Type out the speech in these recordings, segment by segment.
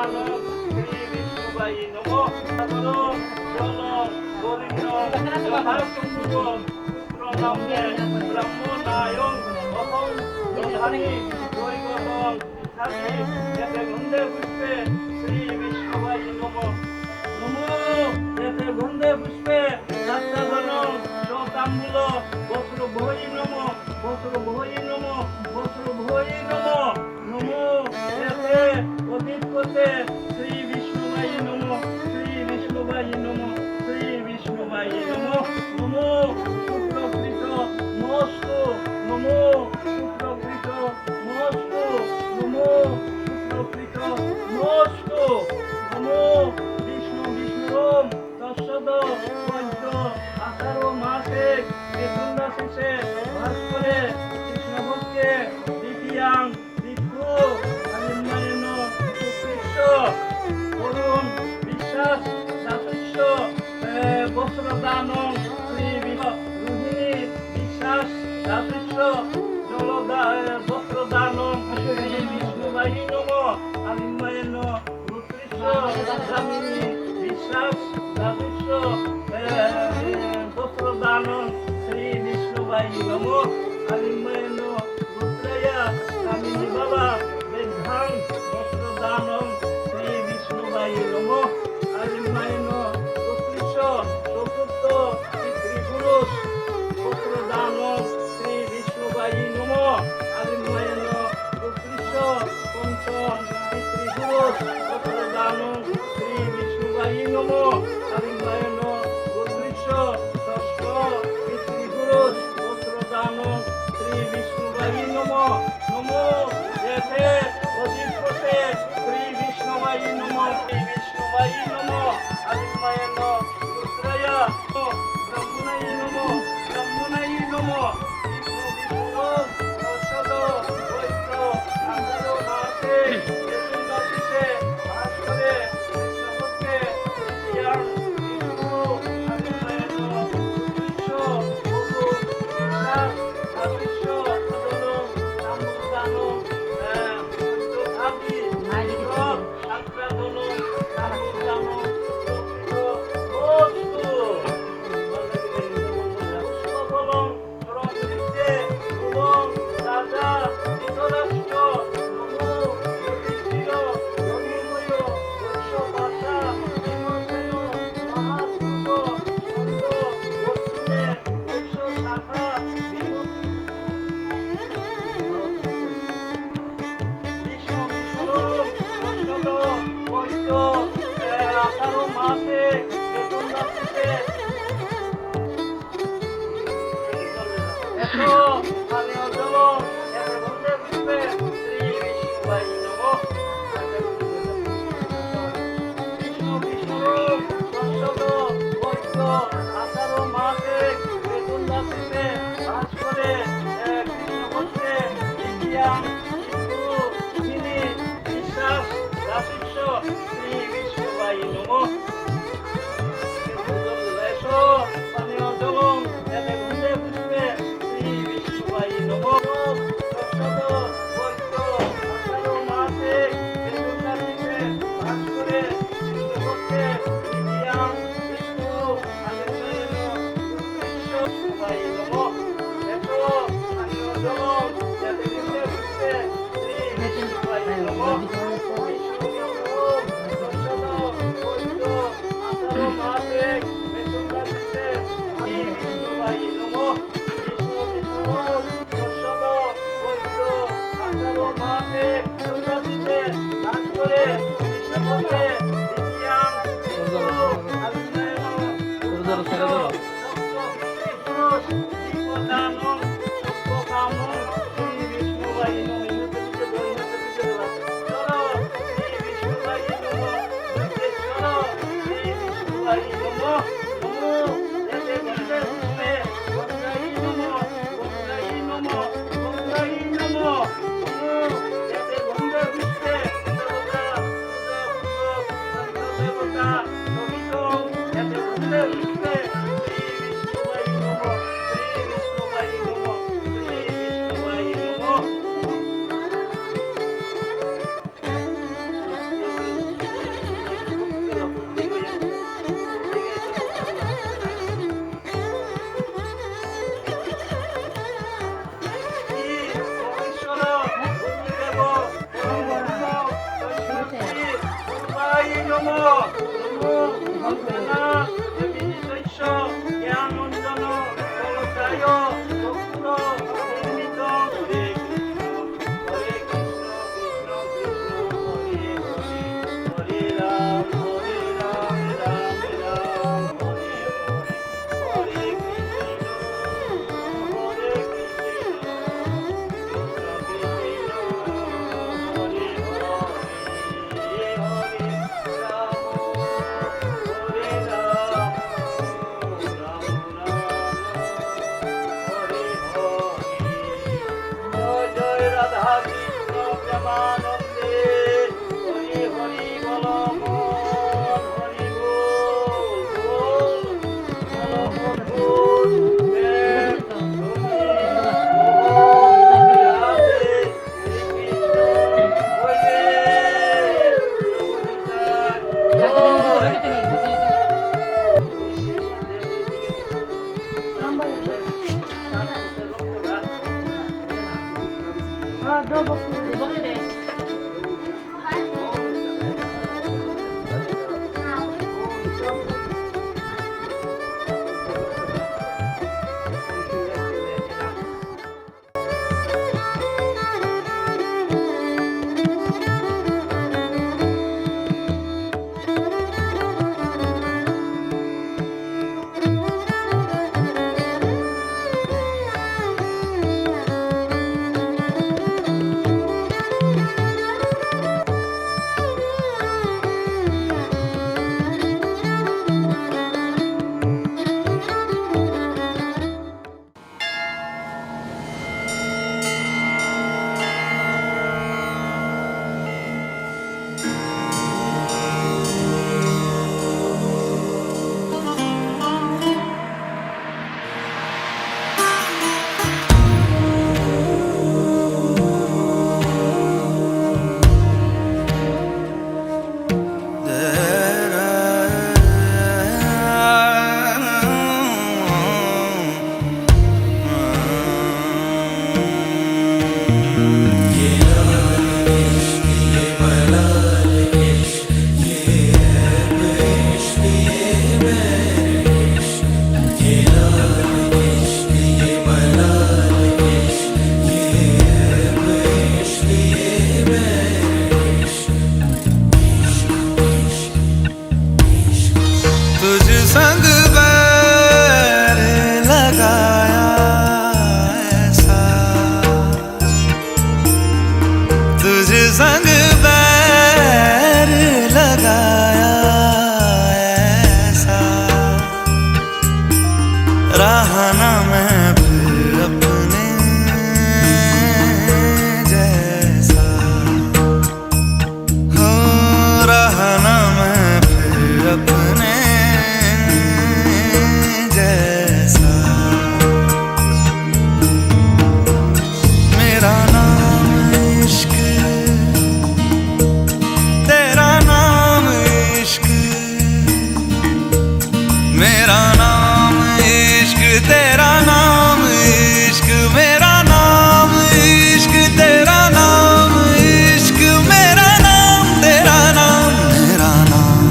বস্ত্রদানং শ্রী বিষ্ণুবাই নমঃ সাগরং জলং গোবিন্দং যথাসম্ভবং প্রণম্যে ব্রহ্মণায়ং অহং দধামি দৈবতং ইত্যাদি এতে গন্ধে পুষ্পে শ্রী বিষ্ণুবাই নমঃ নমো এতে গন্ধে পুষ্পে সাত্তাগণং শতাম্বুল বস্ত্রভৈ নমঃ বস্ত্রভৈ নমঃ বস্ত্রভৈ নমঃ নমো এতে অধিপতে শ্রী বিষ্ণুবাই নমঃ শ্রী বিষ্ণুবাই নমঃ শ্রী বিষ্ণুবাই নমঃ নমো শুক্রকৃত নমস্তু নমো শুক্রকৃত নমস্তু নমো শুক্রকৃত নমস্তু নমো বিষ্ণু বিষ্ণুরম তৎসদ বৈদ্য আষাঢ় মাসে বেতুন্দা শেষে ভাস্করে কৃষ্ণভক্তে দ্বিতীয়াং দীক্ষু আলিম্বায়ন সুকৃষ্ণ অরুণ বিশ্বাস শাশুষ্য বস্ত্রদানং শ্রী রোহিণী বিশ্বাস শাশুষ্য বস্ত্রদানং শ্রী বিষ্ণুবাই নমঃ আলিম্বায়ন সুকৃষ্ণ যামিনী বিশ্বাস শাশুষ্য বস্ত্রদানং শ্রী বিষ্ণুবাই নমঃ আলিম্বায়ন রুদ্রয়া কামিনী বাবা বেদ্ধাং বস্ত্রদানং শ্রী বিষ্ণুবাই নমঃ আলিম্বায়ন সুকৃষ্ণ চতুর্থ পিতৃপুরুষ বস্ত্রদানং শ্রী বিষ্ণুবাই নমঃ আলিম্বায়ন সুকৃষ্ণ পঞ্চম পিতৃপুরুষ বস্ত্রদানং শ্রী বিষ্ণুবাই নমঃ আলিম্বায়ন সুকৃষ্ণ ষষ্ঠ পিতৃপুরুষ বস্ত্রদানং শ্রী বিষ্ণুবাই নমঃ নমো এতে অধিপতে শ্রী বিষ্ণুবাই নমঃ শ্রী বিষ্ণুবাই নমঃ আলিম্বায়ন রুদ্রয়া ব্রহ্মণাই নমঃ ব্রহ্মণাই নমঃ বিষ্ণু বিষ্ণু তৎসদ বৈদ্য আষাঢ় মাসে বেতুন্দা শেষে ভাস্করে কৃষ্ণভক্তে দ্বিতীয়াং দীক্ষু আলিম্বায়ন সুকৃষ্ণ অরুণ বিশ্বাস শাশুষ্য জলং তাম্বুদানং যথাপি সাত্রাদনং তাম্বুদানং বস্তু পুষ্পফলং সরস্বতীতে ফুলং রাজা ধৃতরাষ্ট্র নমো যুধিষ্ঠির রবিময় বৈশ্যবাসা ভীমসেন মহাসুত ছন্দ বস্তুনে বৈশ্য শাখা বিষ্ণু বিষ্ণুরম তৎসদ বৈদ্য আষাঢ় মাসে বেতুন্দা শেষে এত পানীয় জল এত গন্ধে পুষ্পে শ্রী বিষ্ণুবাই নমঃ বিষ্ণু বিষ্ণুরম তৎসদ বৈদ্য আষাঢ় মাসে বেতুন্দা শেষে ভাস্করে কৃষ্ণভক্তে দ্বিতীয়াং দীক্ষু রোহিণী বিশ্বাস শাশুষ্য শ্রী বিষ্ণুবাই নমঃ এসো পানীয় জলং এতে গন্ধে পুষ্পে শ্রী বিষ্ণুবাই নমঃ তৎসদ বৈদ্য আষাঢ় মাসে বেতুন্দা শেষে ভাস্করে কৃষ্ণভক্তে দ্বিতীয়াং দীক্ষু আলিম্বায়ন সুকৃষ্ণ নমঃ এসো পানীয় জলং এতে গন্ধে পুষ্পে শ্রী বিষ্ণুবাই নমঃ Thank you. নমো নমো ভক্তনাথ দেবী দৈশ্য জ্ঞানঞ্জন জলদায় বক্র নির্মিত হরে কৃষ্ণ কৃষ্ণ কৃষ্ণ হরে হরে রাম রাম রাম হরে হরে কৃষ্ণ হরে কৃষ্ণ संग बैर लगाया ऐसा रहा ना मैं फिर अपने जैसा हो रहा ना मैं फिर अपने जैसा मेरा नाम इश्क तेरा नाम इश्क मेरा नाम इश्क तेरा नाम इश्क मेरा नाम इश्क तेरा नाम इश्क मेरा नाम तेरा नाम मेरा नाम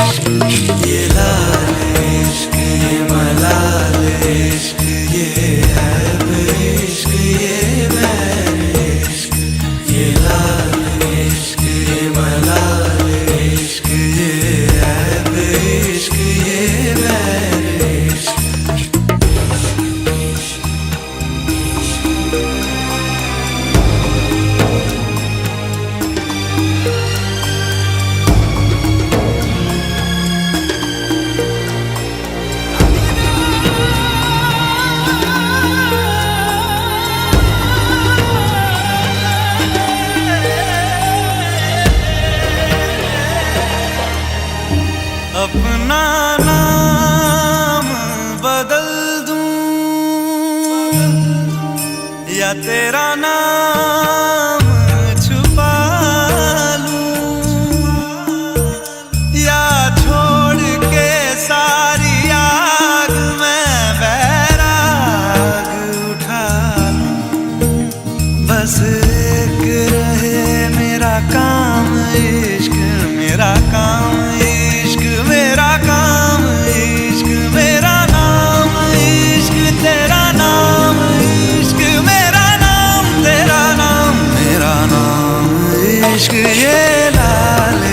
इश्क ये लाल इश्क ये मलाल इश्क ये ऐब इश्क ये बैर इश्क ये लाल इश्क ये मलाल इश्क ये ऐब इश्क ये बैर इश्क अपना नाम बदल दूं या तेरा नाम छुपा लूं या छोड़ के सारी आग में बैराग उठा लूं बस एक रहे मेरा काम इश्क मेरा काम इश्क मेरा काम इश्क मेरा नाम इश्क तेरा नाम इश्क मेरा नाम तेरा नाम मेरा नाम इश्क ये लाल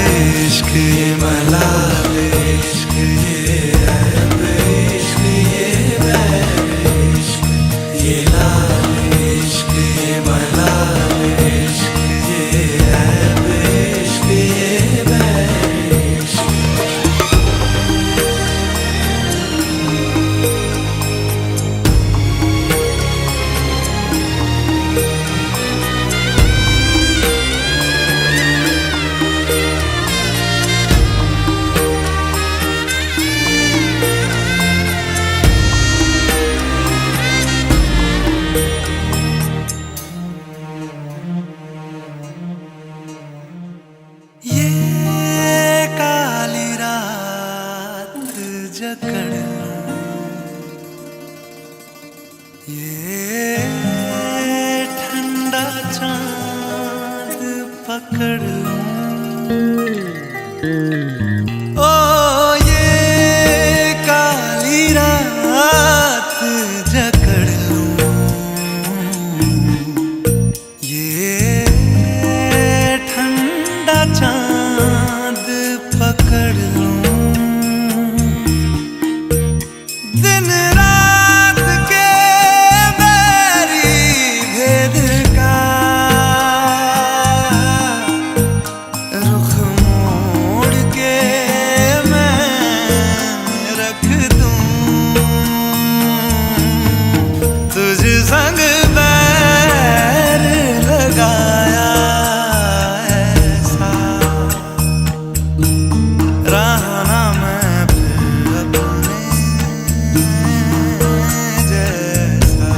इश्क ये मलाल इश्क ये ऐब इश्क ये बैर इश्क ये लाल इश्क ये मलाल इश्क ये ऐब इश्क ये बैर इश्क ये काली रात जकड़ लूं, ये ठंडा चांद पकड़ लूं, ओ ये काली रात जकड़ लूं, ये ठंडा चांद पकड़ लूं, दिन रात के बैरी भेद का रुख मोड़ के मैं रख दूं, तुझ संग बैर लगाया ऐसा रहा ना मैं फिर अपने जैसा,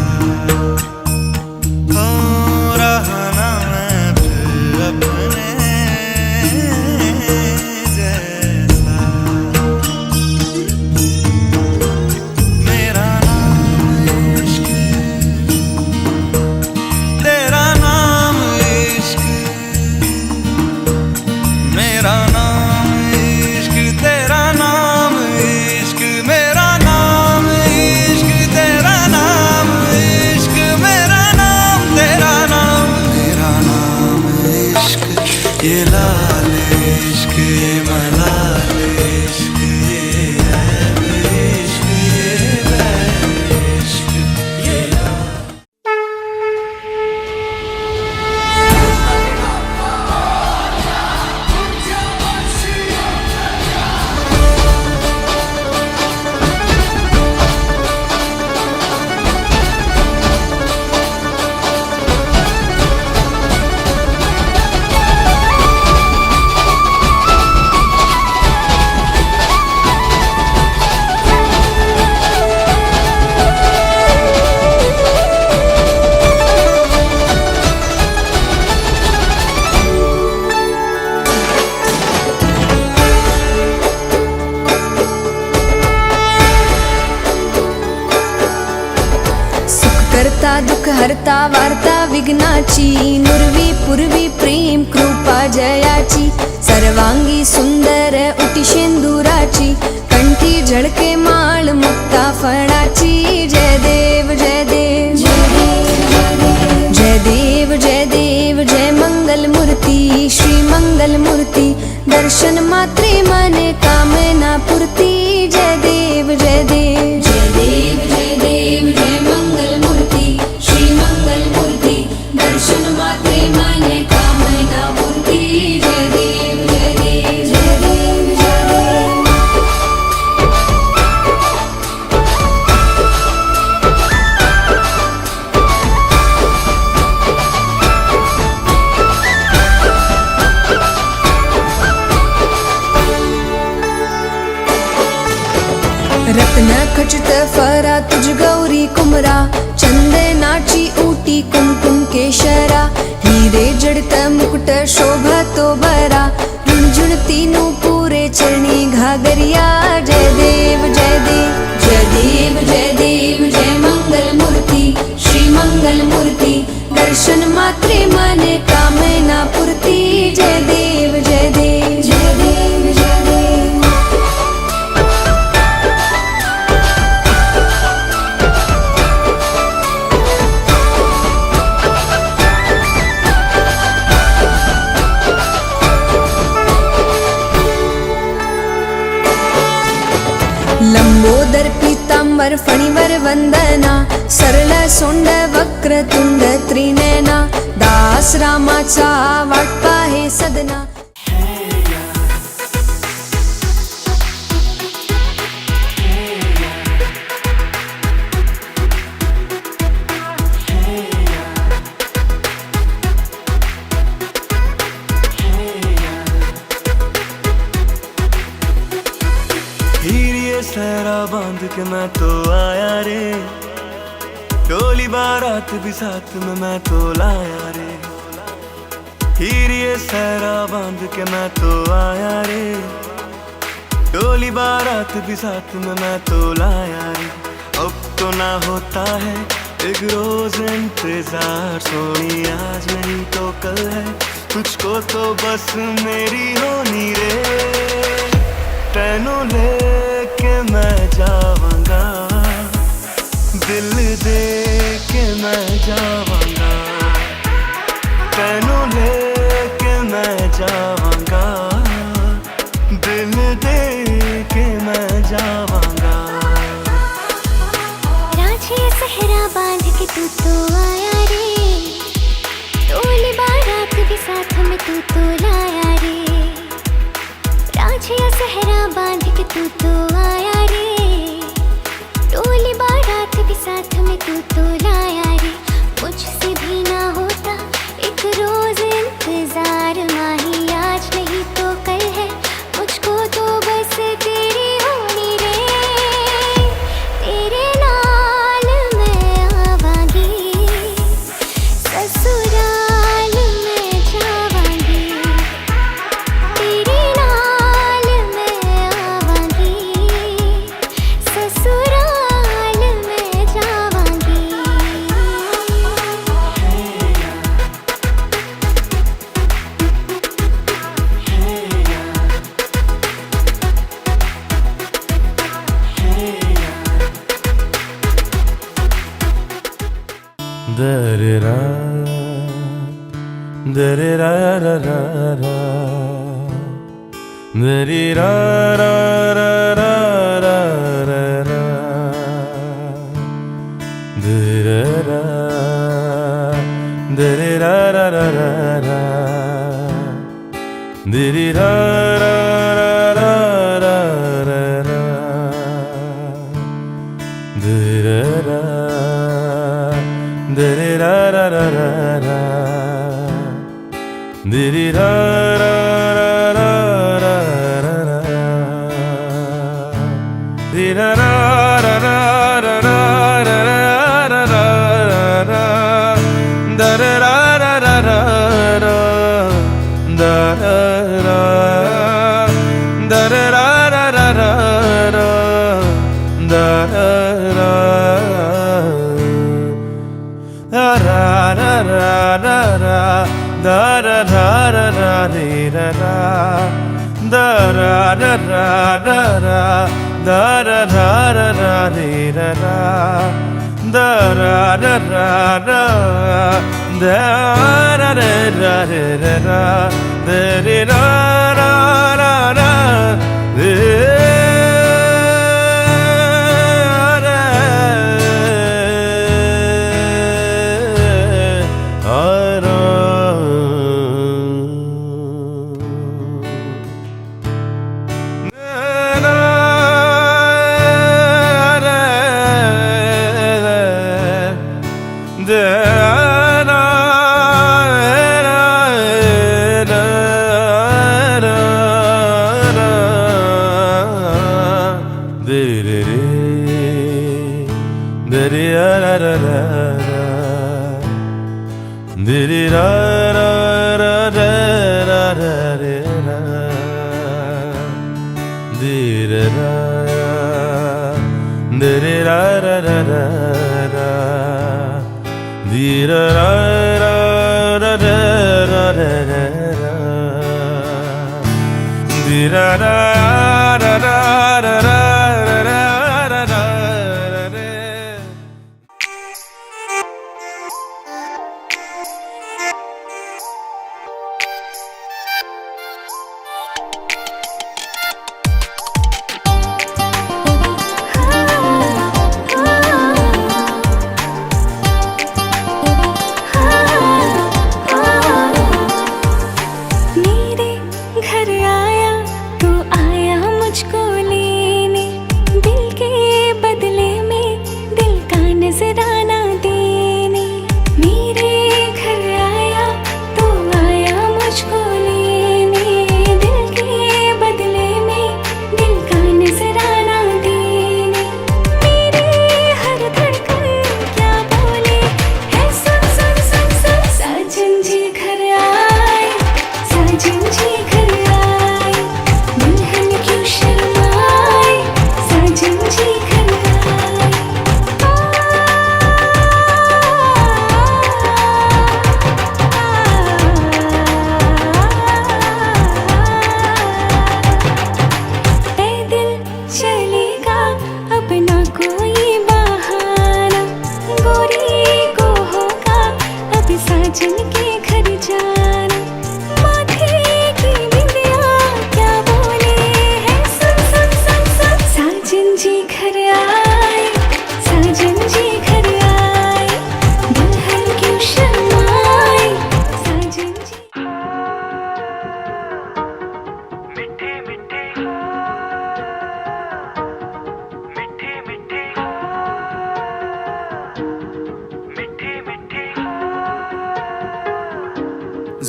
हो रहा ना मैं फिर अपने जैसा, मेरा नाम इश्क तेरा नाम इश्क मेरा नाम इश्क तेरा नाम इश्क मेरा नाम इश्क तेरा नाम इश्क मेरा नाम तेरा नाम मेरा नाम इश्क ये लाल इश्क ये मलाल इश्क ये ऐब इश्क ये बैर इश्क ये करता दुःख हरता वार्ता विघ्नाची नुरवी पूर्वी प्रेम कृपा जयाची सर्वांगी सुंदर उटी शेंदुराची कंठी झळके माळ मुक्ता फळाची जय देव जय देव जय देव जय देव जय मंगल मूर्ती श्री मंगल मूर्ती दर्शन मात्रे मने कामना पूर्ती जय देव जय देव जय देव जय देव जय मंगल मूर्ती श्री मंगल मूर्ती दर्शन मात्रे मने कामना पूर्ती जय देव जय देव जय देव जय देव रत्न खचित फरा तुझ गौरी कुमरा चंदनाची ऊटी कुमकुम केशरा हीरे जड़त मुकुट शोभा तो बरा रुणझुणती नूपुरे चरणी घागरिया जय देव जय देव जय देव जय देव जय मंगल मूर्ती श्री मंगल मूर्ती दर्शन मात्रे मने कामना पूर्ती जय देव जय देव जय देव लंबोदर पीतांबर फणिवर वंदना, सरळ सोंड वक्रतुंड त्रिनयना, दास रामाचा वाटपा हे सदना. सहरा बांध के मैं तो आया रे, टोली बारात भी साथ में मैं तो लाया रे. हीर ये सहरा बांध के मैं तो आया रे, टोली बारात भी साथ में मैं तो लाया रे. अब तो ना होता है एक रोज इंतजार, सोनी आज नहीं तो कल है, तुझको तो बस मेरी होनी रे. तेनू लेके मैं जावांगा, दिल दे के मैं जावांगा. तेनू लेके मैं जावांगा, दिल दे के मैं जावांगा. रांझे सहरा बांध के तू तो आया रे, टोली बारात भी साथ में तू तो लाया रे. रांझे सहरा बांध के तू तो आया रे, टोली बारात भी साथ में तू तो लाया रे. मुझसे भी ना होता एक रोज इंतजार, माही आज नहीं तो कल है, मुझको तो बस तेरी होनी रे. तेरे नाल मैं आवांगी, ससुराल में जावांगी. तेरे नाल मैं आवांगी, ससुराल में जावांगी. दरेरा दरेरा रा रा रा, दरेरा रा रा रा रा रा रा, दरेरा दरेरा रा रा रा रा, दरेरा रा रा रा रा रा रा, दरेरा दरेरा रा रा रा रा, दरेरा रा रा रा रा रा रा, दरेरा रा रा रा रा रा रा रा रा, दरेरा रा रा रा रा, दरेरा दरेरा रा रा रा रा, दरेरा ra ra ra ra ra, da ra ra ra ra ra ra, da ra ra ra ra ra, da ra ra ra ra ra ra, da ra ra ra ra, da ra ra ra ra ra, da ra ra ra ra ra.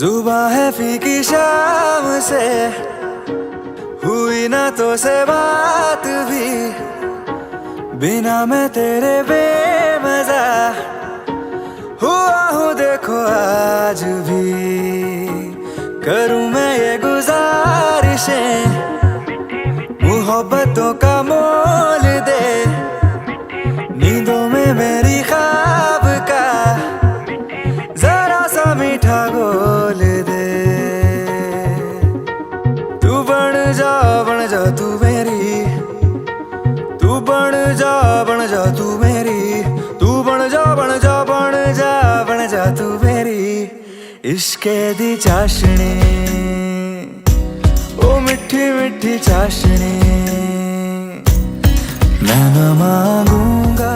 जुबा है फीकी शाम से हुई ना तो से बात भी बिना मैं तेरे बेमजा हुआ हूँ देखो आज भी करूँ मैं ये गुजारिशें मोहब्बतों का मोल दे नींदों में मेरी ख्वाब का जरा सा मीठा गोल दे तू बन जा तू मेरी तू बन जा तू मेरी तू बन जा तू मेरी इश्के दी चाशनी ओ मिठी मिठी चाशनी मैं न मांगूंगा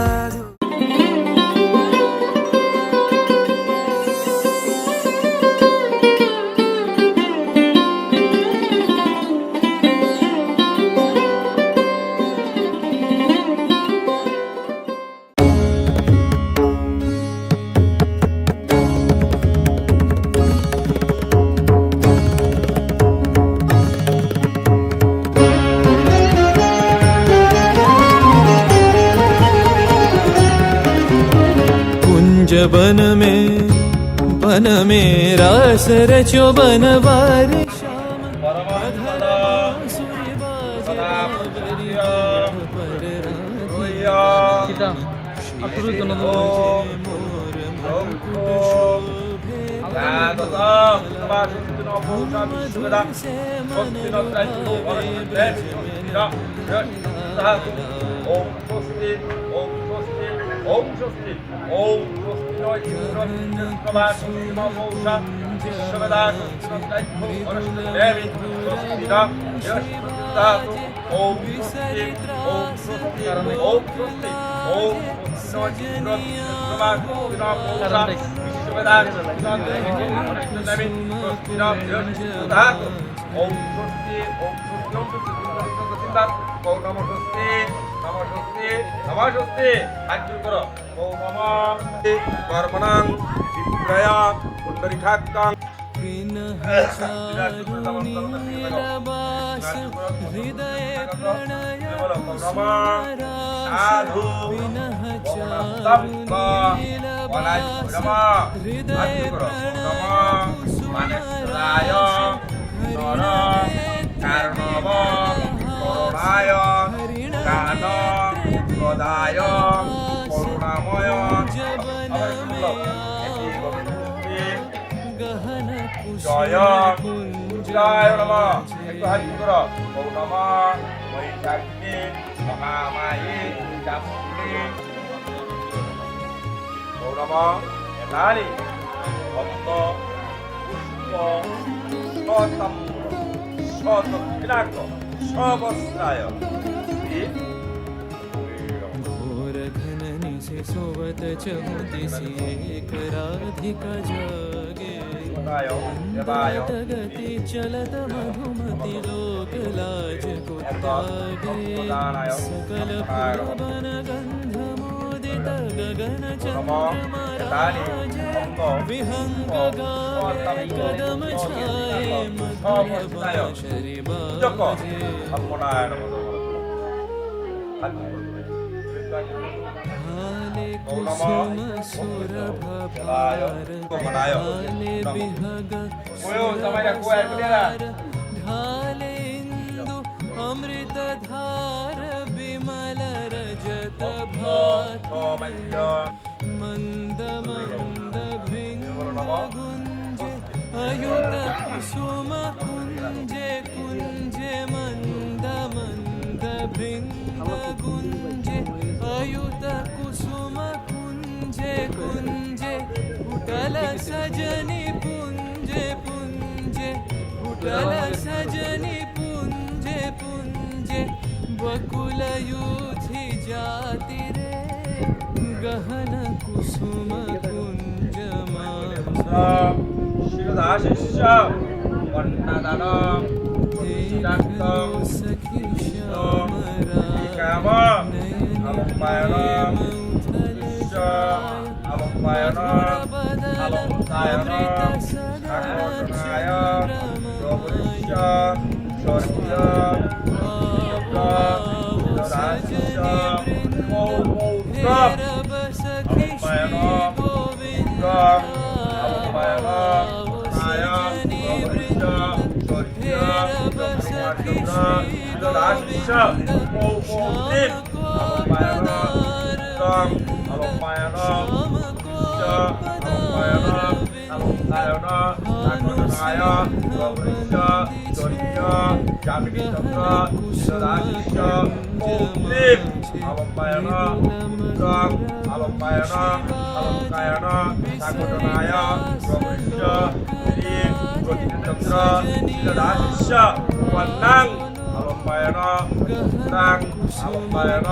बन में रास रचो बनवार নমস্তে হাত করো ওম নমঃ কর্মণাং বিপ্রয়া পুণ্ডরিকাক্ষং সাধু মানেশ্বরায় নর কারণব করুণায় কান প্রদায় করুণাময় জয় জয় নমঃ একটু হাত করো ওম নমঃ বৈশাখী মহামায়ী চামুণ্ডী ওম নমঃ এতানি ভক্ত পুষ্প শতপিনাক সবস্ত্রায় से सोवत चहु दिसि एक राधिका जागे गति चलत मधुमति लोक लाज को त्यागे सकल फूलवन गंध मोदित गगन चंद्रमा राजे विहंग गाए कदम छाए मधुर बांसुरी बाजे हाले कुसुम सुरभ हाले बिहग सुरभार ढाले इंदु अमृत धार विमल रजत भात मंद मंद भिंग गुंजे अयुत कुसुम कुंजे कुंजे मंद मंद भिंग गुंजे अयुत कुसुम कुंजे कुंजे उठल सजनी पुंजे पुंजे उठल सजनी पुंजे पुंजे बकुल यूथी जाति रे गहन कुसुम कुंज मांसा शिरदाशिष्य वन्नदान सखी श्याम राम Alam আলম্বায়ন আলঙ্কায়ন আকর্ষণায় প্রবৃশ্য স্বর্গীয় রাজ্য মৌত্র আলম্বায়ন আলম্বায়ন আয় প্রবৃশ্য স্বর্গীয় রাজ্য মৌত্রিম আলম্বায়ন আলম্বায়ন আলম্বায়ন আলঙ্কায়ন আকর্ষণায় প্রবৃশ্য স্বর্গীয় যামিনী চন্দ্র রাজ্য মৌত্রিম আলম্বায়ন আলম্বায়ন আলঙ্কায়ন আকর্ষণায় প্রবৃশ্য শ্রী প্রতিচন্দ্র রাজ্য বন্নাং আলম্বায়ন নাং আলম্বায়ন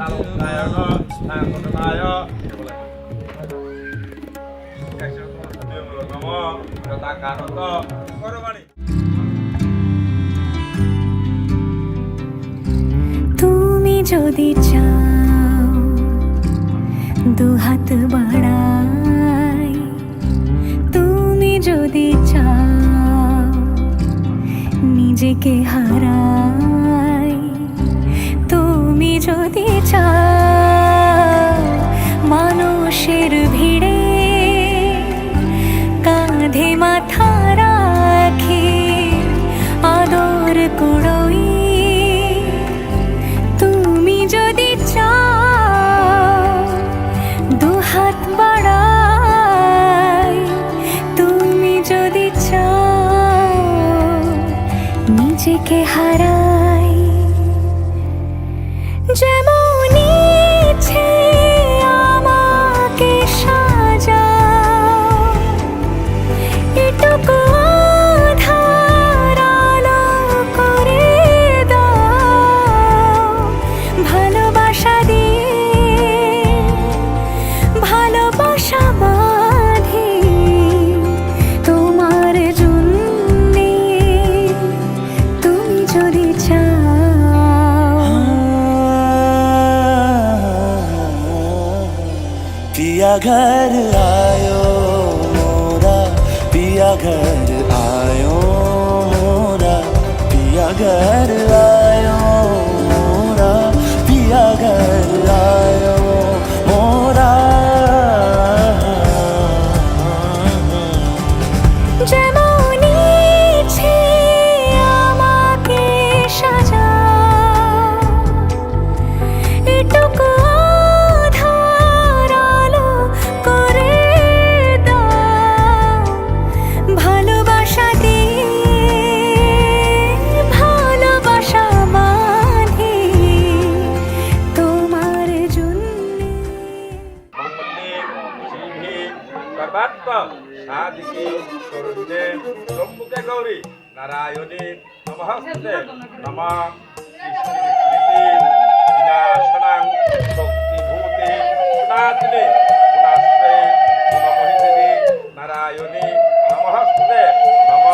আলঙ্কায়ন আকর্ষণায় নম যথাকারত করবাণী। তুমি যদি চাও দুহাত বাড়াই, তুমি যদি চাও নিজেকে হারাই, তুমি যদি চাও মানুষের ভিড়ে কাঁধে মাথা রাখি আদর কুড়োই, তুমি যদি চাও দুহাত বাড়াই, তুমি যদি চাও নিজেকে হারাই, যেমন ইচ্ছে আমাকে সাজাও, এটুকু আধার আলো করে দাও, ভালোবাসা দিয়ে ভালোবাসা বাঁধি তোমার জন্যে, তুমি যদি চাও। पिया घर आयो मोरा, पिया घर आयो मोरा, पिया घर आयो मोरा, पिया घर आयो मोरा। যেমন ইচ্ছে আমাকে সাজাও, এটুকু আধার আলো করে দাও, ভালোবাসা দিয়ে ভালোবাসা বাঁধি তোমার জন্যে। সর্বাত্ম সাধিকে শরণ্যে সম্মুখে গৌরী নারায়ণী নমস্তে নম সৃষ্টি বিনাশনাং শক্তিভূতে সনাতনে গুণাশ্রয়ে গুণমহিষিণী নারায়ণী নমস্তে নম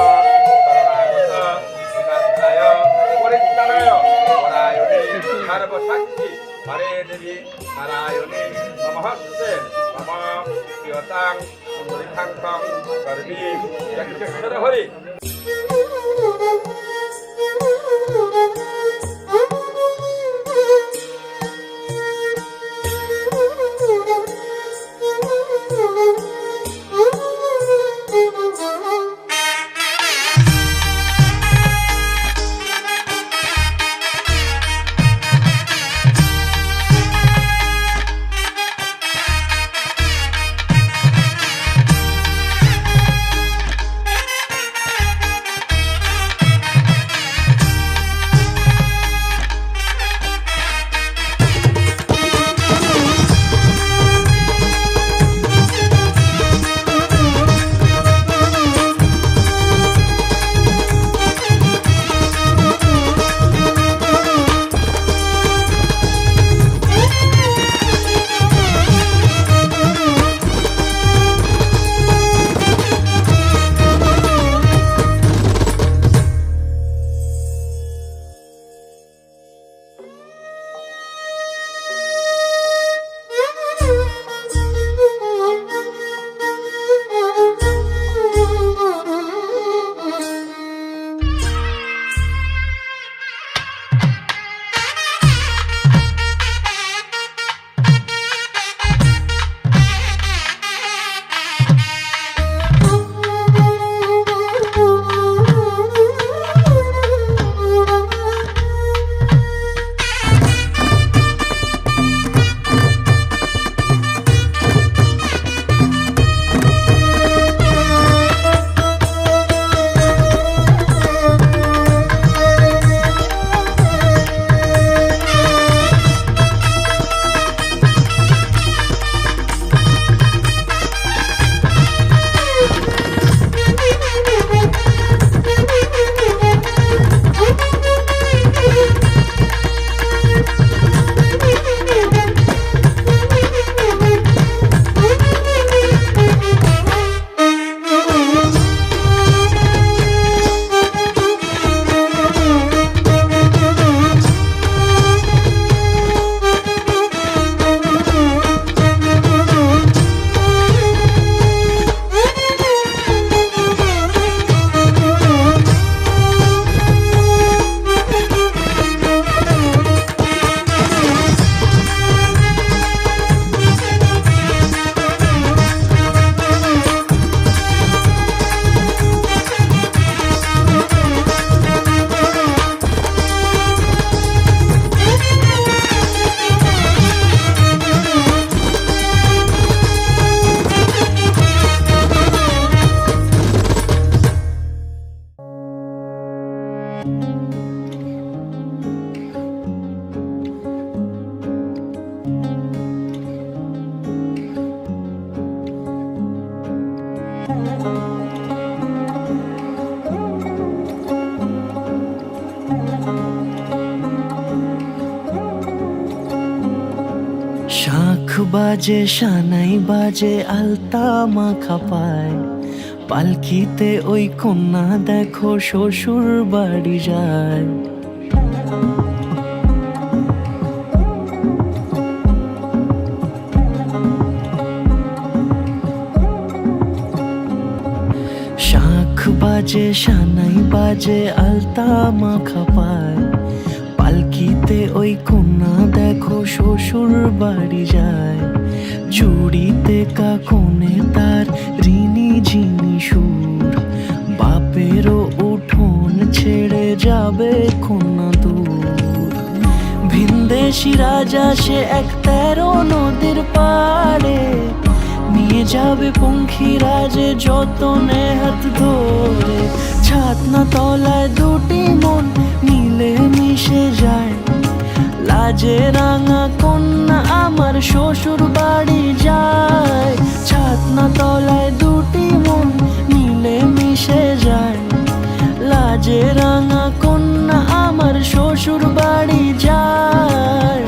শরণাগত বিনাশায় পরিত্রাণায় পরায়ণী সর্বশক্তি হরে দেবী নারায়ণী নমস্তে নম প্রিয়তাং সুন্দরিকাঙ্কং সর্বী যজ্ঞেশ্বর হরি। বাজে সানাই বাজে আলতা মাখা পায়, পালকিতে ওই কন্যা দেখো শ্বশুর বাড়ি যায়। শাঁখ বাজে সানাই বাজে আলতা মাখা পায়, পালকিতে ওই কন্যা দেখো শ্বশুর বাড়ি যায়। জুড়িতে কাকনে তার ঋণী ঝিনি সুর, বাপেরও উঠোন ছেড়ে যাবে কন্যা দূর। ভিনদেশি রাজা সে এক 13 নদীর পাড়ে, নিয়ে যাবে পঙ্খী রাজে যতনে হাত ধরে। ছাতনা তলায় দুটি মন মিলে মিশে যায়, লাজে রাঙা কন্যা আমার শ্বশুর বাড়ি যায়। ছাতনা তলায় দুটি মন মিলে মিশে যায়, লাজে রাঙা কন্যা আমার শ্বশুর বাড়ি যায়।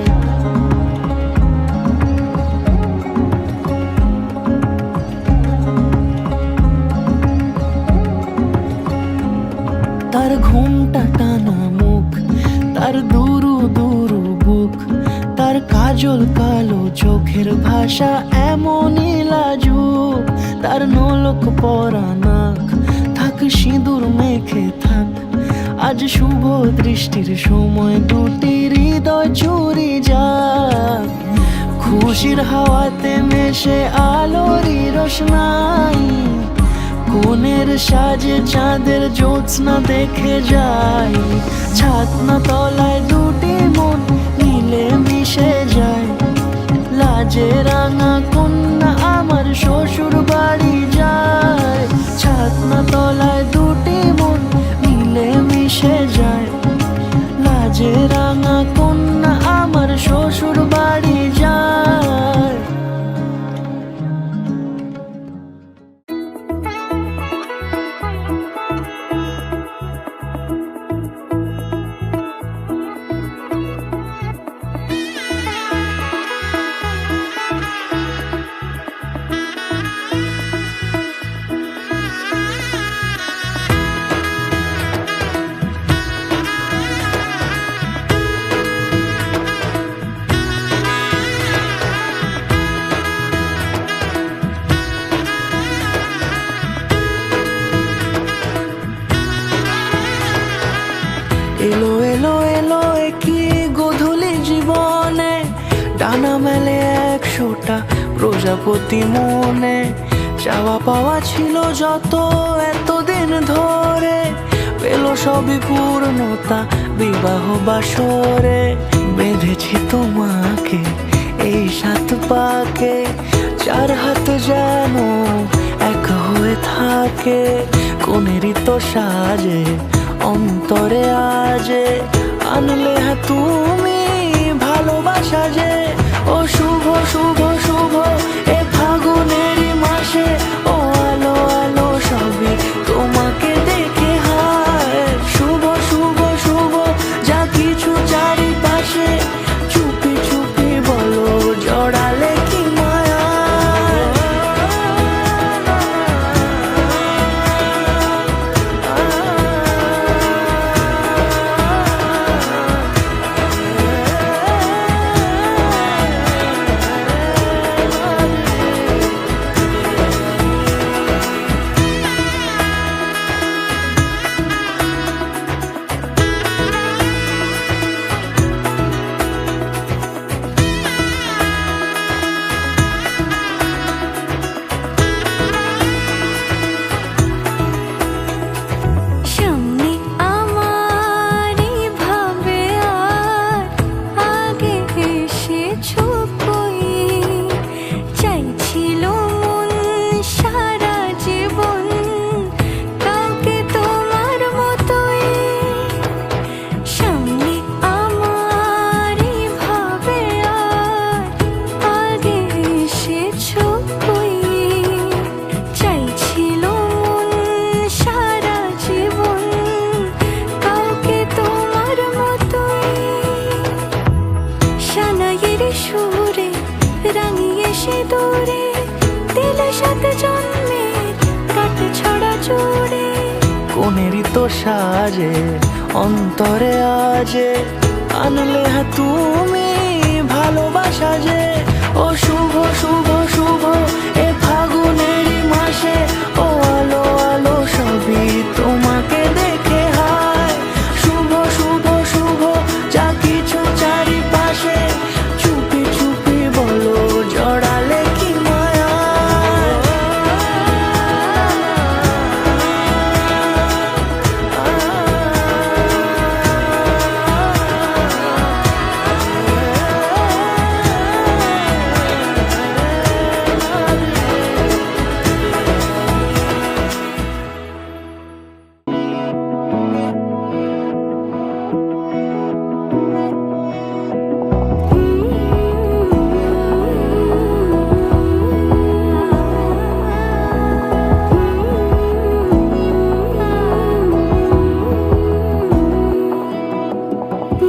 তার ঘুমটা টানা মুখ, তার দুরু দুরু বুক, তার কাজল কালো চোখের ভাষা এমনই লাজুক। তার নলক পরা নাক, থাক সিঁদুর মেখে থাক, আজ শুভ দৃষ্টির সময় দুটি হৃদয় চুরি যাক। খুশির হাওয়াতে মেশে আলোরই রোশনাই, কোণের সাজে চাঁদের জ্যোৎস্না দেখে যাই। ছাতনা তলায় দুটি মন মিলে মিশে যায়, লাজে রাঙা কন্যা আমার শ্বশুর বাড়ি যায়। ছাতনা তলায় দুটি মন মিলে মিশে যায়, লাজে রাঙা কন্যা আমার শ্বশুর বাড়ি যায়। এলো এলো এলো কি গোধূলি জীবনে, ডানা মেলে 100টা প্রজাপতি মনে। চাওয়া পাওয়া ছিল যত এতদিন ধরে, পেল সবই পূর্ণতা বিবাহ বাসরে। বেঁধেছি তোমাকে এই 7 পাকে, 4 হাত যেন এক হয়ে থাকে। কোনেরই তো সাজে অন্তরে আজে, আনলে হ্যাঁ তুমি ভালোবাসা যে। ও শুভ শুভ শুভ এ ফাগুনেরই মাসে, ও আলো আলো সবই তোমাকে দেখে হায়। শুভ শুভ শুভ যা কিছু চারিপাশে, চুপি চুপি বলো জড়ালে কি মায়া। সাত জন্মের কাট ছড়া চুড়ে কোনেরই তো সাজে অন্তরে আজে আনলে হ্যাঁ তুমি ভালোবাসা যে ও শুভ শুভ শুভ এ ফাগুনেরই মাসে ও আলো আলো সবই তোমাকে দেখে হায় শুভ শুভ শুভ যা কিছু চারিপাশে চুপি চুপি বলো জড়ালে কি মায়া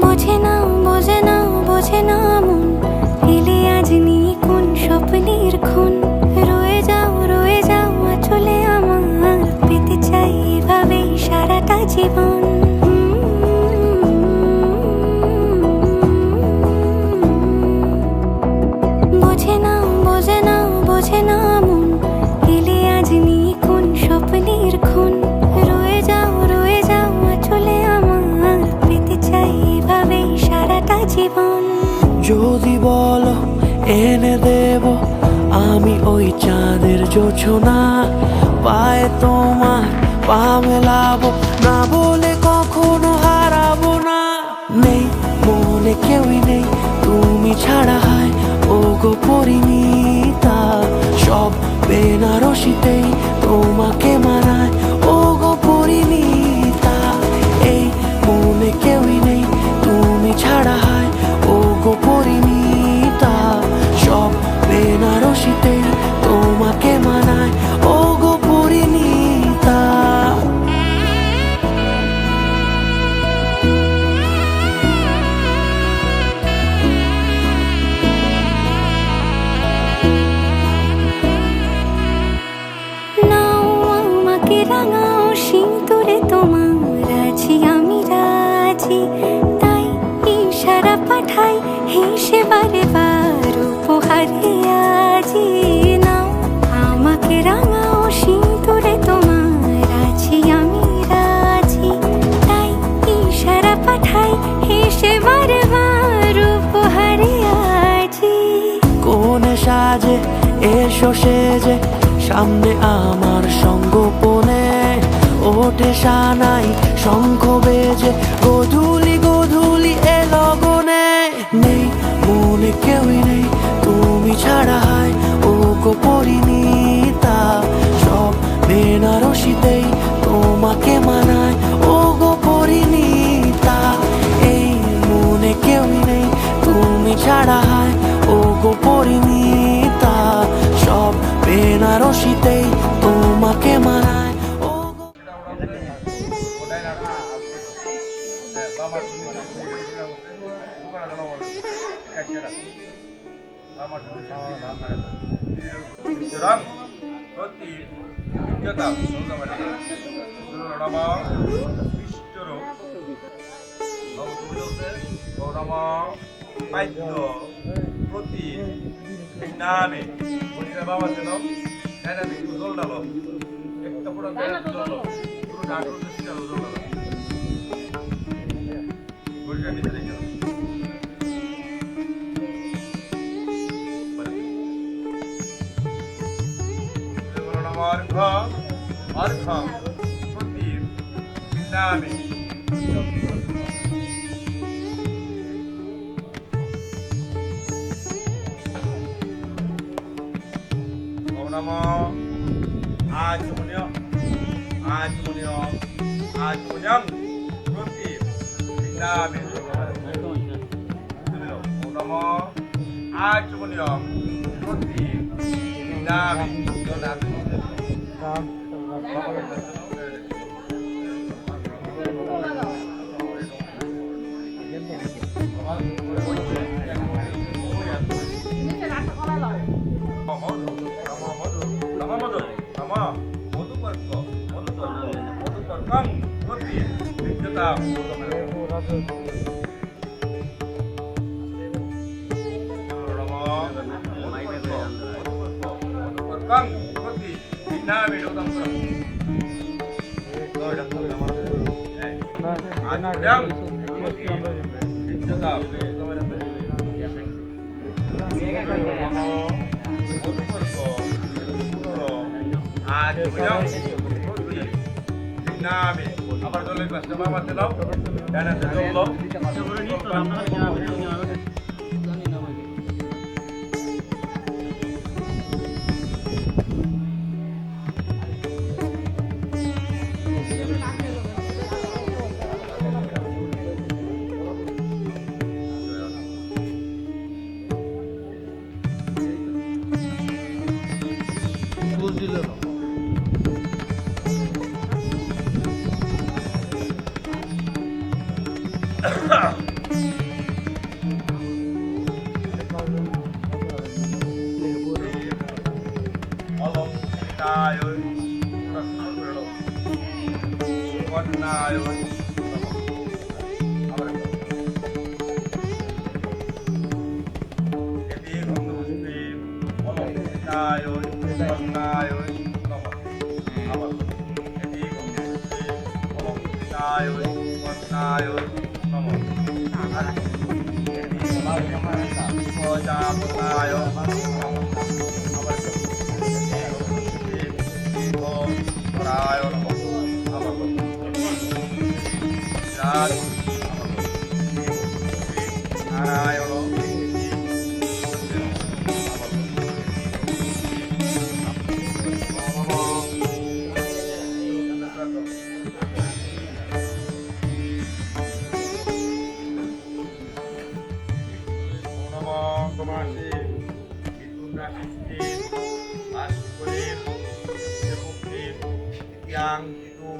বোঝে না বোঝে না বোঝে না মন এলে আজ নিয়ে কোন স্বপ্নের খুন রয়ে যাও চলে আমার পেতে চাই এভাবে সারাটা জীবন বোঝে না বোঝে না বোঝে না মন এলে আজ নিয়ে কোন স্বপ্নের খুন রয়ে যাও চলে আমার পেতে চাই এভাবে সারাটা জীবন যদি বলো এনে দেব আমি ওই চাঁদের জোছনা পায়ে তোমার পা মেলাবো না বলে কখনো হারাবো না নেই মনে কেউই নেই তুমি ছাড়া হয় ও গো পরিণীতা সব বেনারসিতেই তোমাকে মানায় ও গো পরিণীতা এই মনে কেউই নেই তুমি ছাড়া হয় ও গো পরিণীতা সব বেনারসিতেই তোমাকে মানায় ও গো পরিণীতা নাও আমাকে রাঙাও সিঁদুরে তোমার আছি আমি রাজি তাই ইশারা পাঠাই হেসে বারে বার উপহারে আজি নাও আমাকে রাঙাও সিঁদুরে তোমার আছি আমি রাজি তাই ইশারা পাঠাই হেসে বারে বার উপহারে আজি কোনে সাজে এসো সেজে সামনে আমার সঙ্গোপনে ওঠে সানাই শঙ্খ বেজে গধূলি গধূলি এ লগনে নেই মনে কেউই নেই তুমি ছাড়া হয় ও গো পরিণীতা সব বেনারসিতেই তোমাকে মানায় ও গো পরিণীতা এই মনে কেউই নেই তুমি ছাড়া হয় ও গো পরিণীতা সব বেনারসিতেই তোমাকে মানায় ও গো সুতরাং প্রতি বিজ্ঞতা নম বিষ্ণুর নম পাদ্য প্রতি নামে বাবা যেন একটু জল ডালো একটা পুরো পুরো ডাক্তার জল ডালো বইটা নিতে রেখে অর্ঘ প্রতি নামে নম আচমনীয় প্রতি নামে নম আচমনীয় প্রতি নামে নম Mantap. Kang, seperti Bina Medo Tampura. Yang tetap. Dinami, apa dulu kelas coba mati lo, dan ada dulu. Along tayo, kon tayo. Jadi untuk muslim, along tayo, kon tayo. Apa? Jadi untuk muslim, along tayo, kon tayo. Jadi kalau jamu tayo. Rayo na po. Apa po? Yan. Rayo no. Yang itu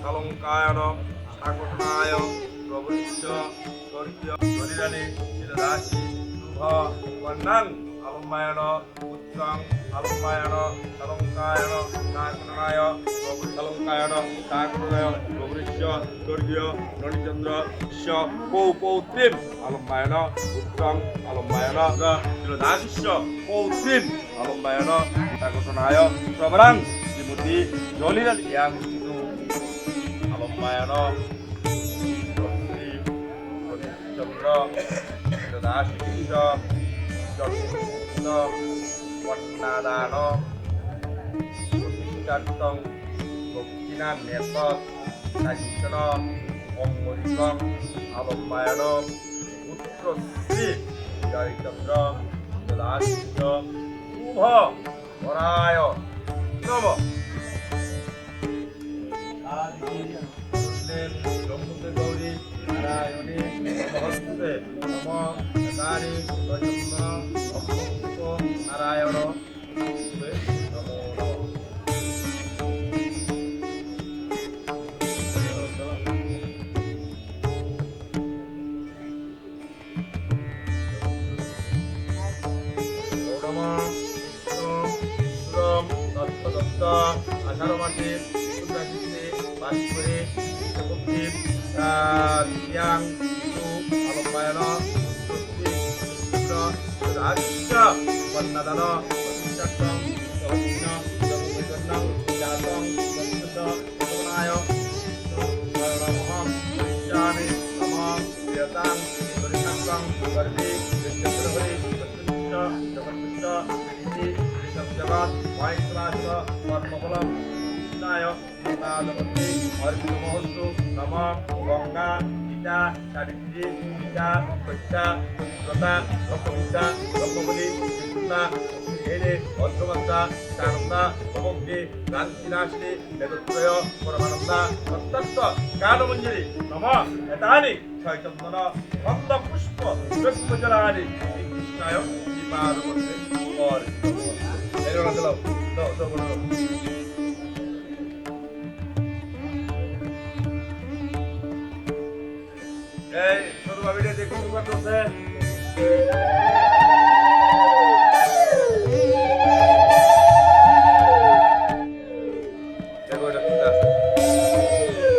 along kaya takut nayo robusyo sorgyo sorirani sidarashi subha wanang along mayano utang along mayano along kaya takut nayo robus along kaya takut nayo robusyo sorgyo nonichandra syo po trim along mayano utang along mayano sidarashi syo po trim along mayano takut nayo sobrang dimuti joliran yang itu along mayano Chandra, Dashi Kisha, Jotno, Wanadano, Kantong, Bukinan Netot, Najitano, Ongmurikong, along mayano, Utrosi, Jai Chandra, Dashi Kisha, Uho, Orayo, Nomo. Muslim, Jomute Gauri, Narayani, Namaste, Namo, Nakari, Rajamna, Namaste, Narayano, Namo, Namo. Namo, Suram, Tatta, Asharamati, Sudasiti, Bashpuri, Sekuptip, yang itu along mayano, Sudah Wanadano, Jatong, Jawabino, Jawabino, Jatong, Jawabino, Jawabino, Jawabino, Jani, Nama, Biatang, Berikantang, Berdi, Berjabri, Berjabri, Berjabri, Berjabri, Waitrasa, Warmakolam, Nayo, Nadapati, Arjumohosu, Nama, Gongga, Ida, Saditi, Ida, Pecca, Kota, Lokobisa, Lokobuli, Kisuna, Ini, Ottomasa, Karna, Lokoki, Rantinasi, Nedotoyo, Koramananda, Tatta, Kano Munjiri, Nama, Etani, Chaitandana, Honda Pushpo, Vekmajalani, Kisnayo, Imaru, or Everyone below. No. Satu video দেখুন শুরু করতে দেখো এটা ঠিক আছে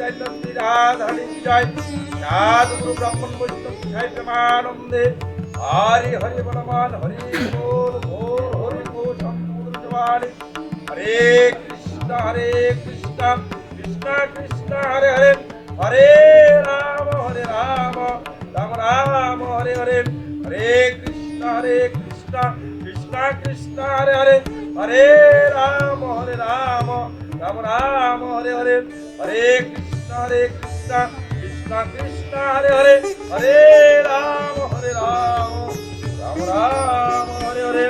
জয়ন্তী রাধারণী জয় সাধুগুরু ব্রাহ্মণ বৈষ্ণব সাই প্রেমানন্দে হরি হরি বলমান হরি বল বল হরি বল সম্পূর্ণ জবানে হরে কৃষ্ণ কৃষ্ণ কৃষ্ণ হরে হরে হরে রাম রাম রাম হরে হরে হরে কৃষ্ণ কৃষ্ণ কৃষ্ণ হরে হরে হরে রাম রাম রাম হরে হরে হরে কৃষ্ণ কৃষ্ণ কৃষ্ণ হরে হরে হরে রাম রাম হরে হরে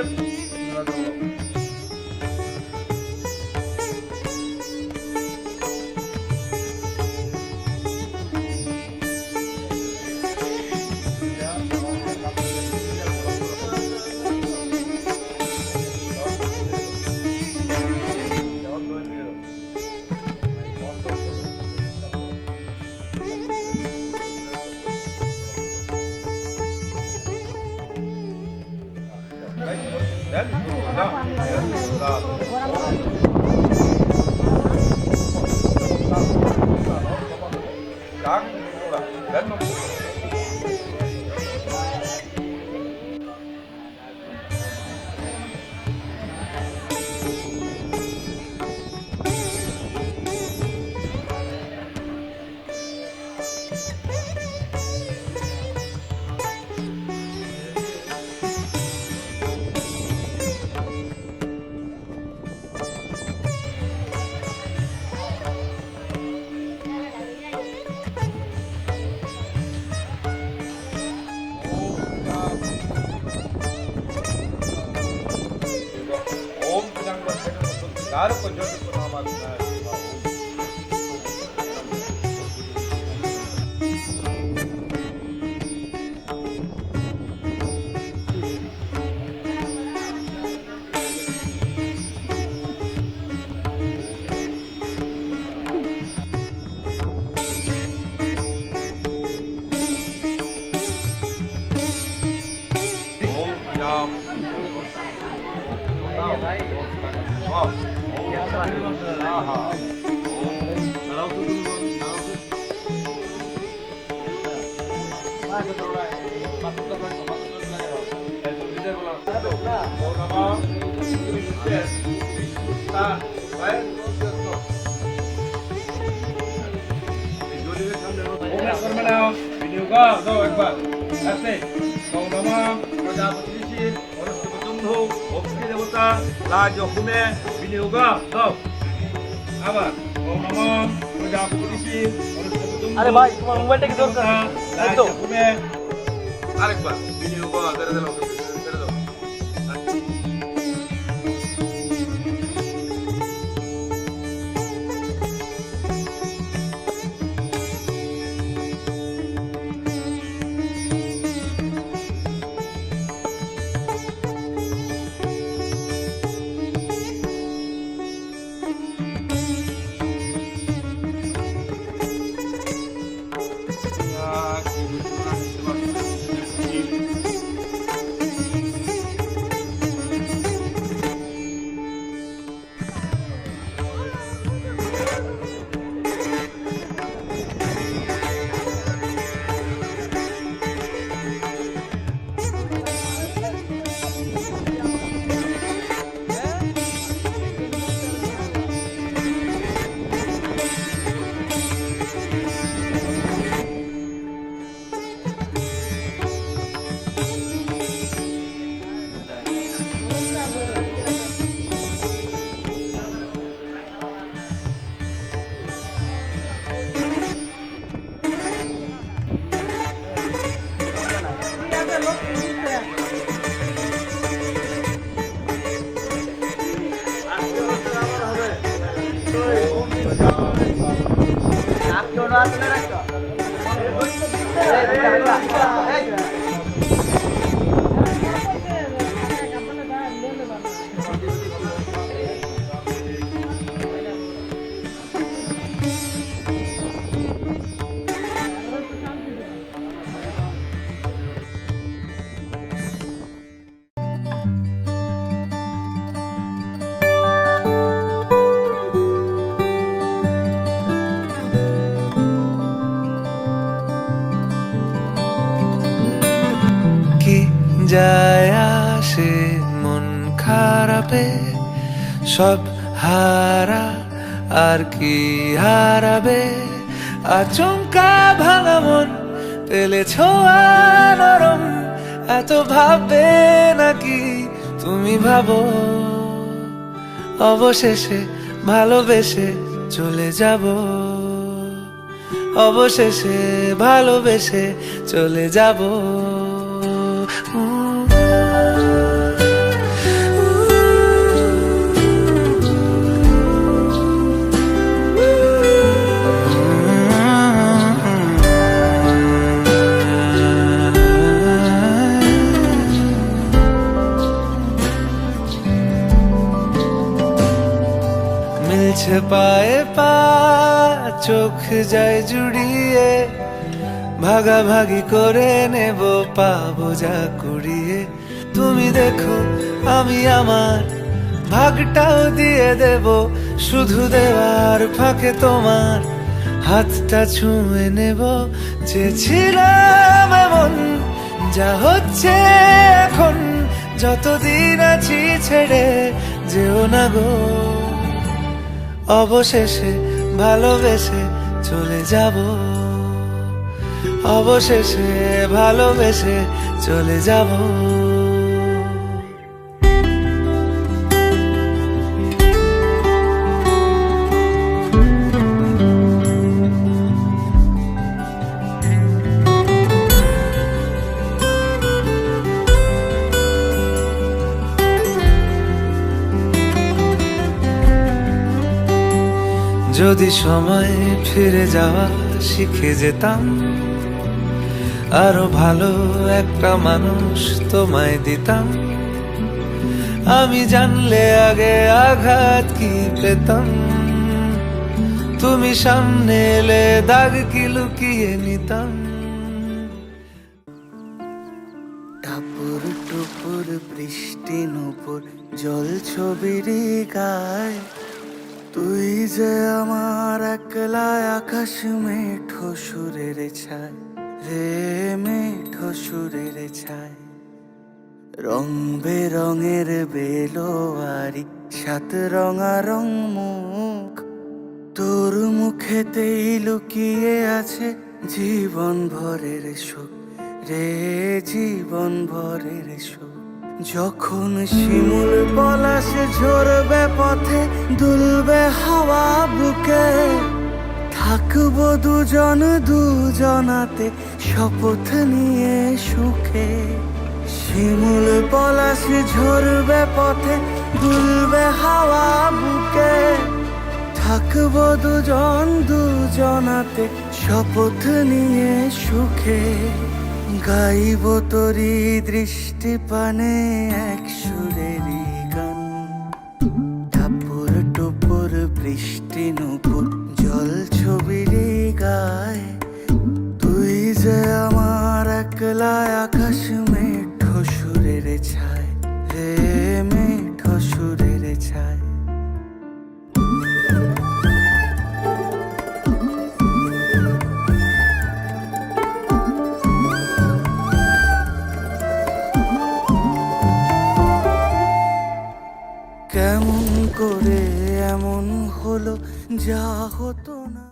আরে ভাই তোমার মোবাইলটা কি দরকার আরেকবার বিনিয়োগ সব হারা আর কি হারাবে, আচমকা ভাঙা মন পেলে ছোঁয়া নরম, এত ভাববে নাকি তুমি ভাবো, অবশেষে ভালোবেসে চলে যাব, অবশেষে ভালোবেসে চলে যাব। মিলছে পায়ে পা, চোখ যায় জুড়িয়ে, ভাগাভাগি করে নেব পাবো যা কুড়িয়ে। তুমি দেখো আমি আমার ভাগটাও দিয়ে দেব, শুধু দেওয়ার ফাঁকে তোমার হাতটা ছুঁয়ে নেব। চেয়েছিলাম এমন, যা হচ্ছে এখন, যতদিন আছি ছেড়ে যেও না গো, অবশেষে ভালোবেসে চলে যাব, অবশেষে ভালোবেসে চলে যাব। যদি সময় ফিরে যাওয়া শিখে যেতাম, আরো ভালো একটা মানুষ তোমায় দিতাম, আমি জানলে আগে আঘাত কি পেতাম, তুমি সামনে এলে দাগ কি লুকিয়ে নিতাম। টাপুর টুপুর বৃষ্টি নুপুর জল ছবির গায়, তুই যে আমার একলা আকাশ মেঠো সুরের ছায় রে, মেঠো সুরের ছায়। রং বেরঙের বেলোয়ারি সাত রঙা রং মুখ, তোর মুখেতেই লুকিয়ে আছে জীবন ভরের সুখ রে, জীবন ভরের সুখ। যখন শিমুল পলাশ ঝরবে পথে, দুলবে হাওয়া বুকে, থাকবো দুজন দুজনাতে শপথ নিয়ে সুখে। শিমুল পলাশ ঝরবে পথে, দুলবে হাওয়া বুকে, থাকবো দুজন দুজনাতে শপথ নিয়ে সুখে। গাইব তোরি দৃষ্টি পানে এক সুরেরই গান, টাপুর টুপুর বৃষ্টি নুপুর জল ছবির গায়, তুই যে আমার একলা আকাশ মেঠো সুরের ছায় রে, মেঠো সুরের ছায়। কেমন করে এমন হলো যা হতো না।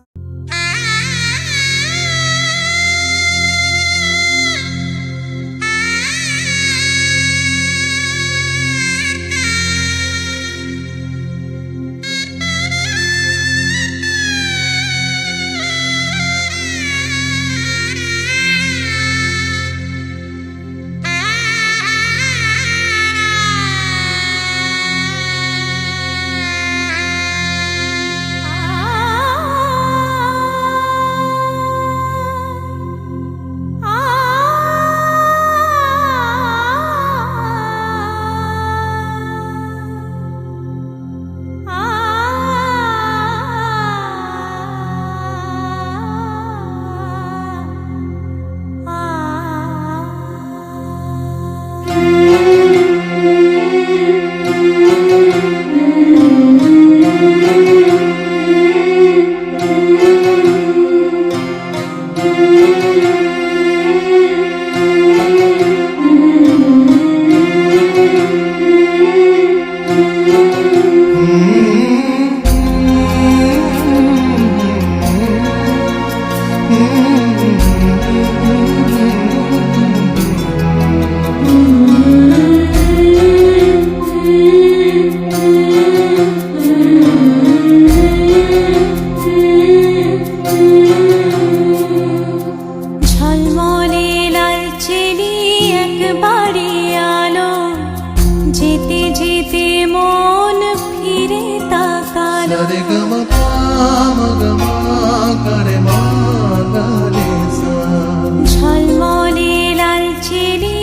ঝলমলে লালচেলি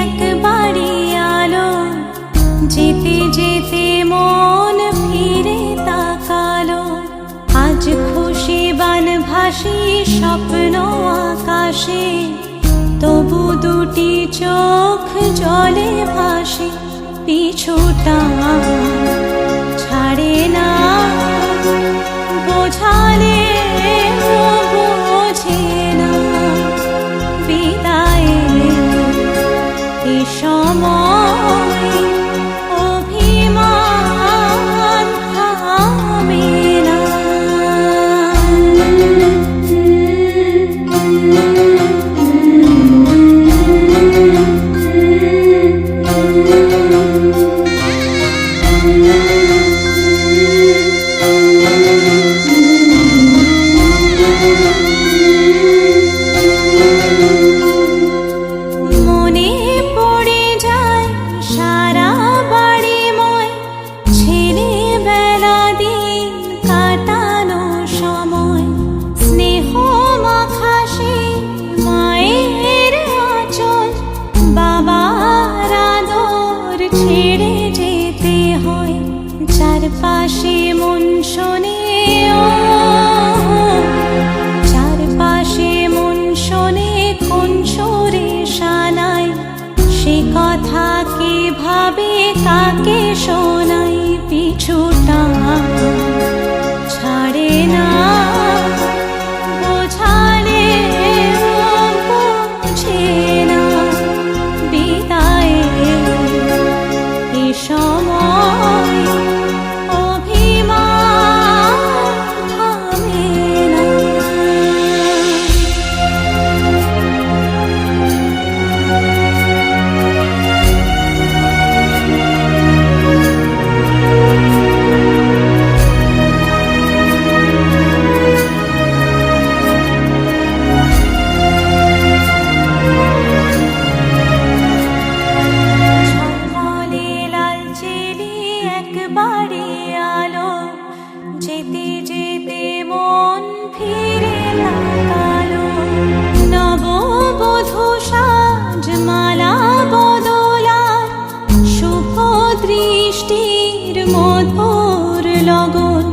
একবারে আলো, যেতে যেতে মন ফিরে তাকালো। আজ খুশি বানভাসি স্বপ্ন আকাশে, তবু দুটি চোখ জলে ভাসে। পিছুটা ছাড়ে না, বোঝালে বোঝে না। বিদায়ের এ সময় অভিমান থামে না। মনে পড়ে যায় সারা বাড়িময় ছেলেবেলা দিন কাটানো সময়। স্নেহ মাখাসে মায়ের আঁচল, বাবার আদর ছেড়ে যেতে হয়। চারপাশে মন শোনে ও, চারপাশে মন শোনে কোন সুরে শানায়। সে কথা কে ভাবে কাকে শোনাই। পিছুটা ছাড়ে না, বোঝালে বোঝে না। বিদায়ের এ সময় অভিমান থামে না। ঝলমলে লালচেলি একবারে আলো, যেতে যেতে মন ফিরে তাকালো। নববধূ সাজমালা বদলার শুভ দৃষ্টির মধুর লগন।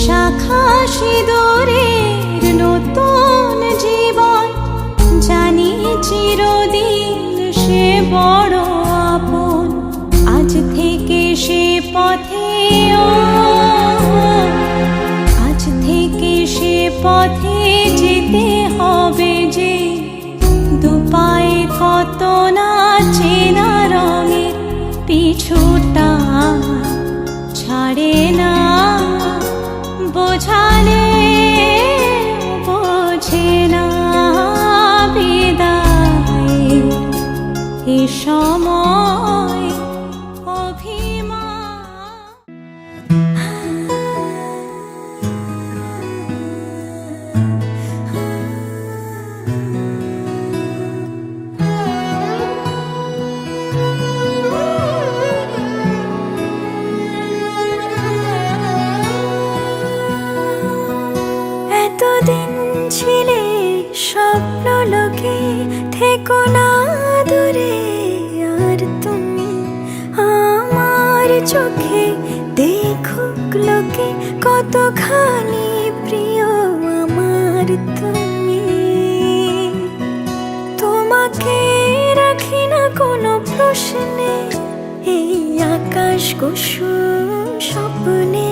শাখা সিঁদুরের নতুন জীবন, জানি চিরদিন সে বড় আপন। আজ থেকে সে পথে ও, আজ থেকে সে পথে যেতে হবে যে। দুপায়ে কত না চেনা রঙের, পিছুটা ছাড়ে না। বোঝালে বোঝে না। বিদায়ের এ সময় অভিমান। এতদিন ছিলে স্বপ্ন লোকে, থেকো না দূরে আর তুমি। আমার চোখে দেখুক লোকে, কতখানি প্রিয় আমার তুমি। তোমাকে রাখি না কোনো প্রশ্নে, এই আকাশ কুসুম স্বপ্নে।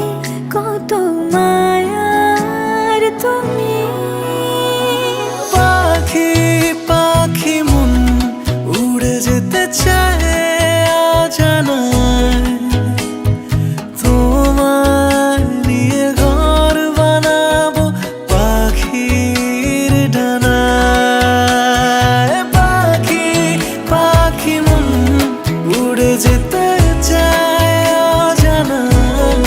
কত মায়ার তুমি। পাখি পাখি মন উড়ে যেতে চায় অজানায়। তোমায় নিয়ে ঘর বানাবো পাখির ডানায়। পাখি পাখি মন উড়ে যেতে চায় অজানায়।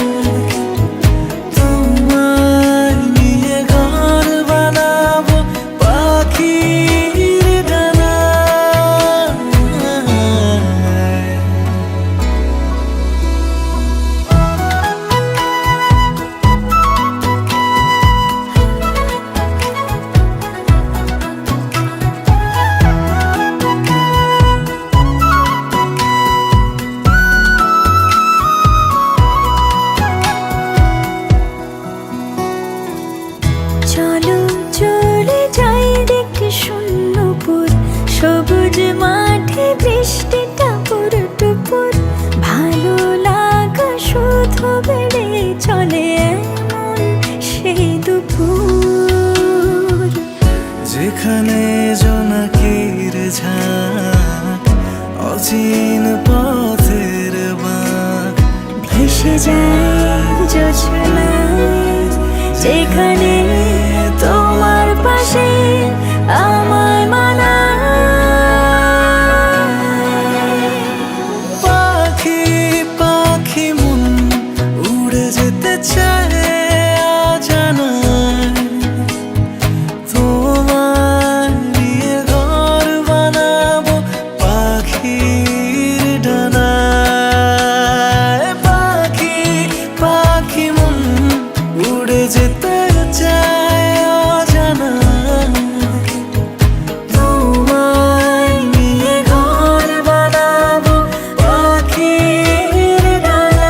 ভেসে যায় জোছনায়, যেখানে তোমার পাশে আমায় মানায়। পাখি পাখি মন উড়ে যেতে চায় অজানায়, তোমায় নিয়ে ঘর বানাবো পাখির ডানায়। পাখি পাখি মন উড়ে যেতে চায় অজানায়, তোমায় নিয়ে ঘর বানাবো পাখির ডানায়।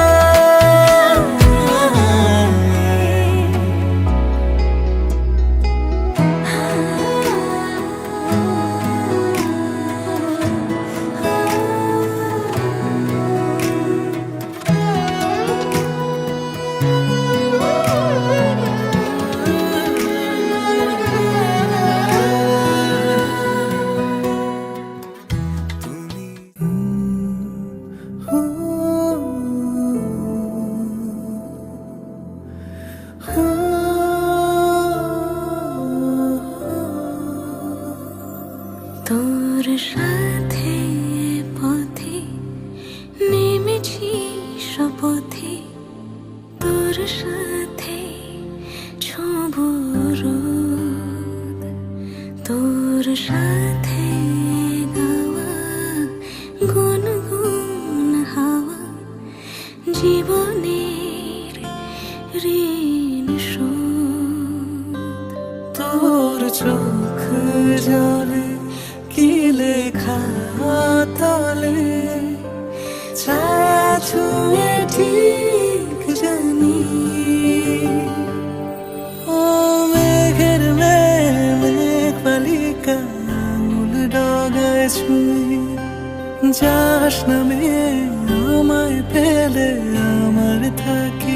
তোর সাথে পথে নেমেছি শপথে, তোর সাথে ছোঁব রোদ, তোর সাথে গাওয়া গুনগুন হাওয়া জীবনের ঋণ শোধ। তোর চোখ জলে কি লেখা তলে, ছায়া ছুঁয়ে ঠিক জানি। ও মেঘের মেঘ বালিকা আঙুল ডগায় ছুঁয়ে, যাস নামে আমায় পেলে আমার থাকে